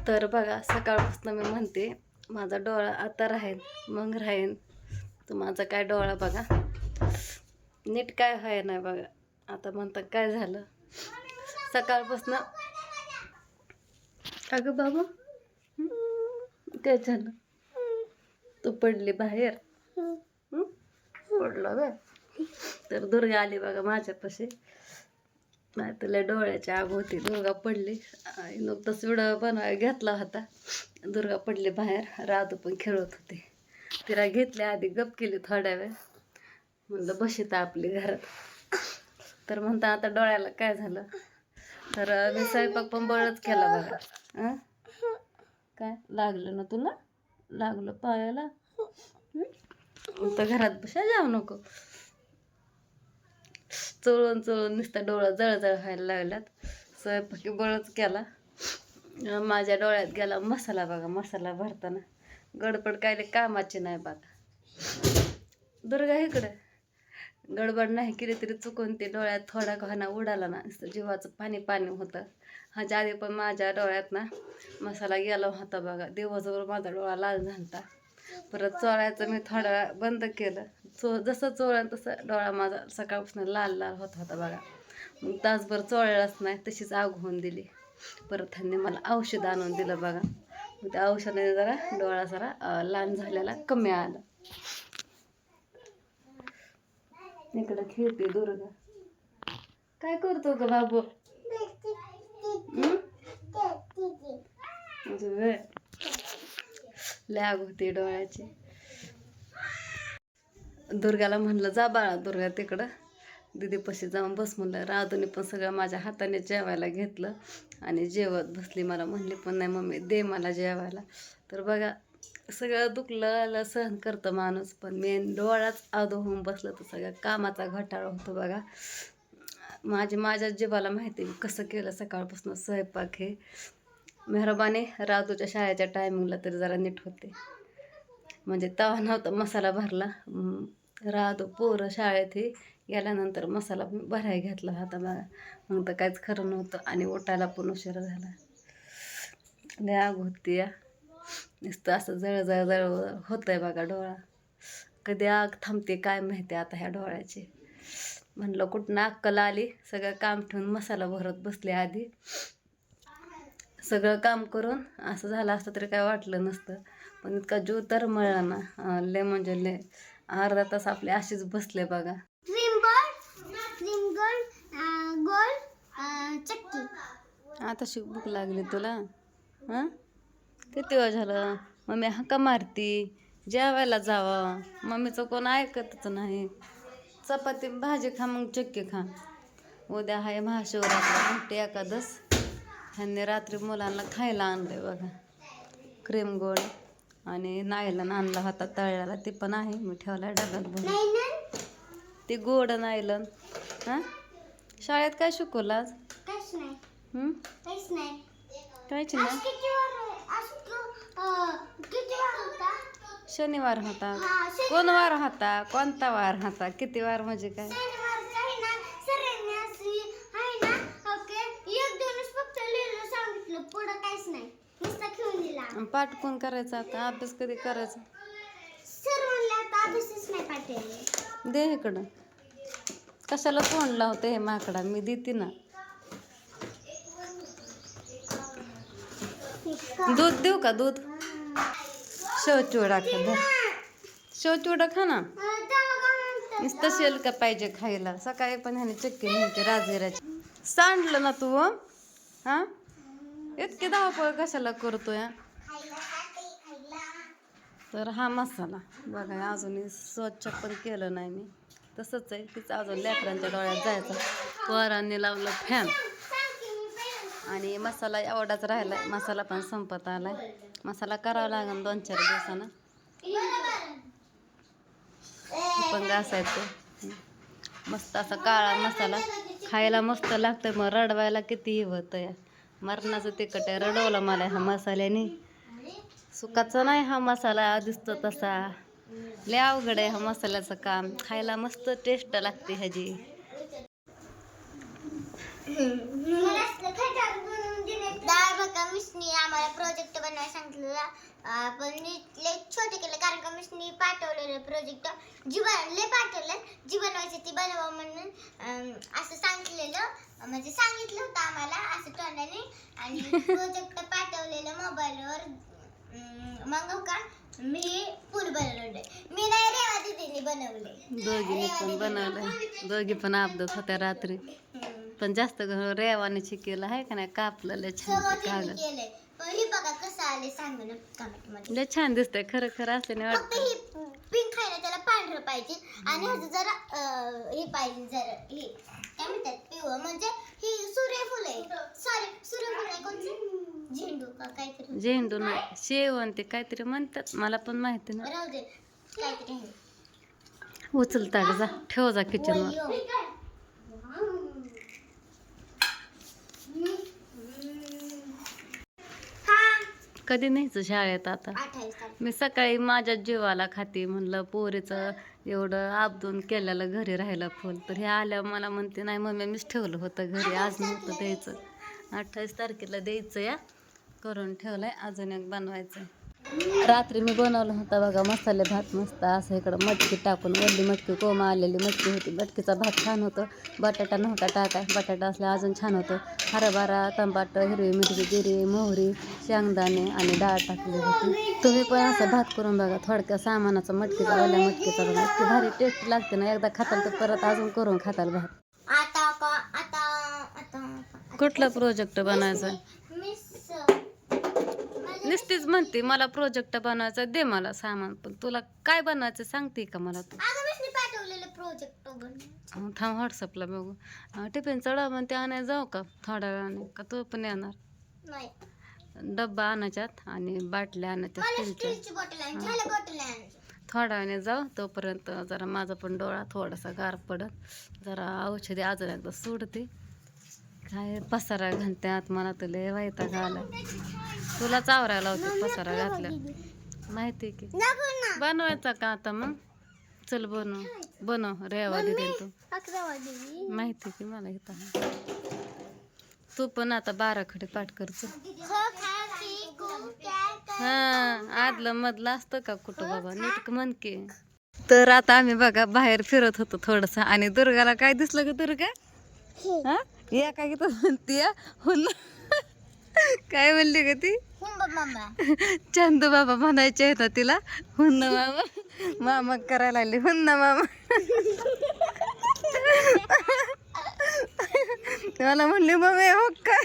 तर बघा सकाळपासून मी म्हणते माझा डोळा आता राहील मग राहील. तर माझा काय डोळा बघा नीट काय व्हाय नाही बघा. आता म्हणतात काय झालं सकाळपासून. अगं बाबा काय झालं? तू पडली बाहेर? पडलं ग. तर दुर्गा आली बघा माझ्यापाशी. नाही तुला डोळ्याची आग होती. दुर्गा पडली. नुकताच व्हिडिओ बनवायला घेतला होता. दुर्गा पडली बाहेर. राधू पण खेळत होते. तिला घेतल्या आधी गप केली थोड्या वेळ. म्हणलं बशीत आपली घरात. तर म्हणता आता डोळ्याला काय झालं. तर मी स्वयंपाक पण बळच केला बघा. काय लागलं ना तुला? लागलं पायाला? तर घरात बसा जाऊ नको. चोळून चोळून नुसतं डोळं जळजळ व्हायला लागल्यात. स्वयंपाकी बळच केला. माझ्या डोळ्यात गेला मसाला बघा. मसाला भरताना गडबड काय कामाची नाही बघा. दुर्गा इकडे गडबड नाही केली तरी चुकून ते डोळ्यात थोडा खाना उडाला ना नुसतं जीवाचं पाणी पाणी होतं. ह्याच्या आधी पण माझ्या डोळ्यात ना मसाला गेला होता बघा. दिवसभर माझा डोळा लाल झालता. परत चोळायचं मी थोडा वेळ बंद केलं. जसं चोळलं तसं डोळा माझा सकाळपासून लाल लाल होत होता बघा. मग तासभर चोळलाच नाही तशीच आग होऊन दिली. परत त्यांनी मला औषध आणून दिलं बघा. मग त्या औषधाने जरा डोळा जरा लाल झालेला कमी आला. इकडं खेळते दुर्गा. काय करतो ग बाबू? लॅग होते डोळ्याची. दुर्गाला म्हणलं जा बाळा दुर्गा तिकडं दीदीपाशी जाऊन बस म्हणलं. राधूने पण सगळं माझ्या हाताने जेवायला घेतलं आणि जेवत बसली. मला म्हणली पण नाही मम्मी दे मला जेवायला. तर बघा सगळं दुखलं सहन करतं माणूस. पण मेन डोळाच आदो होऊन बसलं तर सगळं कामाचा घोटाळा होतो बघा. माझ्या जीवाला माहिती कसं केलं सकाळपासून स्वयंपाक हे. मेहरबानी राधूच्या शाळेच्या टायमिंगला तरी जरा नीट होते. म्हणजे तवा नव्हता मसाला भरला. राधू पोरं शाळेत हे गेल्यानंतर मसाला भरायला घेतला होता बघा. मग तर काहीच खरं नव्हतं आणि उठायला पण उशीर झाला. लय आग होती या. नुसतं असं जळजळ होतं आहे बघा डोळा. कधी आग थांबते काय माहिती आता ह्या डोळ्याची. म्हणलं कुठनं अक्कल आली. सगळं काम ठेवून मसाला भरत बसले आधी. सगळं काम करून असं झालं असतं तरी काय वाटलं नसतं. पण इतका जीव तर मिळला ना लय म्हणजे लय. अर्धा तास आपले अशीच बसले बघा. आता भूक लागली तुला? हां किती वेळ झालं मम्मी हाका मारती जेवायला जावं. मम्मीचं कोण ऐकतच नाही. चपाती भाजी खा मग चक्की खा. उद्या आहे महाशिवरात्र मोठी एकादस. ह्यांनी रात्री मुलांना खायला आणलंय बघा. क्रीम गोड आणि नायलन आणला होता तळल्याला. ते पण आहे मी ठेवला डब्यात भरून. ते गोड नायलन. हां शाळेत काय शिकवलं आज? काहीच नाही. शनिवार होता. कोण वार होता? कोणता वार होता? किती वार म्हणजे काय? पाठ कोण करायचं आता? अभ्यास कधी करायचा? दे इकडं. कशाला तोंड लावते हे माकडा? मी देते ना. दूध देऊ का? दूध शेवचिवडा खा. धर शेवचिवडा खा ना. नुसतं शेल का पाहिजे खायला. सकाळी पण ह्याने चक्की नव्हती राजगिराची. सांडलं ना तू? हां इतकी धावपळ कशाला करतोय? तर हा मसाला बघा अजूनही स्वच्छ पण केलं नाही मी. तसंच आहे तीच अजून लेकरांच्या डोळ्यात जायचं. पोरांनी लावलं फॅन आणि मसाला एवढाच राहिला. मसाला पण संपत आलाय. मसाला करावा लागेल 2-4 दिवसानं. पण घासायचं मस्त असा काळा मसाला खायला मस्त लागतं. मग रडवायला किती होतं या. मरणाचं तिखट आहे. रडवलं मला ह्या मसाल्याने. सुकाचा नाही हा मसाला दिसतो तसा. लय अवघड आहे हा मसाल्याचं काम. खायला मस्त टेस्ट लागते ह्याची. डाळ बघा मिसनी आम्हाला प्रोजेक्ट बनवायला सांगितलेला पण मी लय छोटे केले कारण का मिसनी पाठवलेलं प्रोजेक्ट लय पाठवलं जी बनवायची ती बनवा म्हणून असं सांगितलेलं म्हणजे सांगितलं होतं आम्हाला असं तोंडाने आणि प्रोजेक्ट पाठवलेलं मोबाईलवर मग का मी पूल बनवले मी नाही रेवा दीदीने बनवले दोघीने पण बनवलं दोघी पण अपदात होत्या रात्री पण जास्त रेवाने शिकेलं आहे का नाही कापलेलं छान कागद केलंय पण हे बघा कसं आले सांगा ना कमेंट मध्ये लय छान दिसतंय खरं खरं असल्याने फक्त वाटतं ही पिंक खायला त्याला पांढरं पाहिजे आणि ह्याचं जरा हे पाहिजे जरा हे काय म्हणतात पिवळं म्हणजे ही सूर्यफूल आहे सॉरी सूर्यफूल आहे कोणतं झेंडू का काहीतरी झेंडू नाही शेवंती काहीतरी म्हणतात मला पण माहिती नाही राहू दे काहीतरी आहे उचलता का जा ठेव जा किचनवर कधी नाहीच शाळेत आता 28 तारीख मी सकाळी माझ्या जीवाला खाते म्हणलं पोरीचं एवढं आपदून केलेलं घरी राहिलं फुल तर हे आल्यावर मला म्हणते नाही मम्मी मीच ठेवलं होतं घरी आज नव्हतं द्यायचं 28 तारखेला द्यायचं या करून ठेवलंय अजून एक बनवायचं रात्री मी बनवलं होतं बघा मसाले भात मस्त असं इकडं मटकी टाकून वल्ली मटकी कोमा आलेली मटकी होती मटकीचा भात छान होतं बटाटा नव्हता टाकाय बटाटा असल्या अजून छान होतं हरभरा टमाटर हिरवी मिरची जिरे मोहरी शेंगदाणे आणि डाळ टाकली होती तुम्ही पण असं भात करून बघा थोडक्या सामानाचा मटकीचा वल्ल्या मटकीचा बघा इतकी भारी टेस्ट लागते ना एकदा खाताल तर परत अजून करून खाताल भात आता कुठला प्रोजेक्ट बनायचा मिस नुसतीच म्हणते मला प्रोजेक्ट बनवायचा दे मला सामान पण तुला काय बनवायचं सांगते का मला तू अगं मिसनी पाठवलेलं प्रोजेक्ट थांब व्हॉट्सअपला बघू टिफिन चढा मग ते आणायला जाऊ का थोड्या वेळाने का तू पण येणार नाही डब्बा आणायच्यात आणि बाटल्या आणायच्या मला स्टीलच्या स्टीलची बॉटल आहे झालं बॉटल आहे थोड्या वेळाने जाऊ तोपर्यंत जरा माझा पण डोळा थोडासा गार पडत जरा औषधी अजून एकदा सोडते काय पसारा घालत्यात मला तुला वैताग आला तुलाच आवरायला होते पसारा घातल्या माहिती की बनवायचा का आता मग चल बनव रेवा दिदी तू माहिती की मला इथं तू पण आता 12 खडे पाठ करच हा आदलं मधलं असतं का कुठं बाबा नीट म्हण की तर आता आम्ही बघा बाहेर फिरत होतो थोडस आणि दुर्गाला काय दिसलं ग दुर्गा हा या काय की म्हणती काय म्हणली ग ती चंदू बाबा म्हणायचे आहेत तिला हुन्न मामा मामा करायला लागली हुन्न मामा मला म्हणली मम्मी हो काय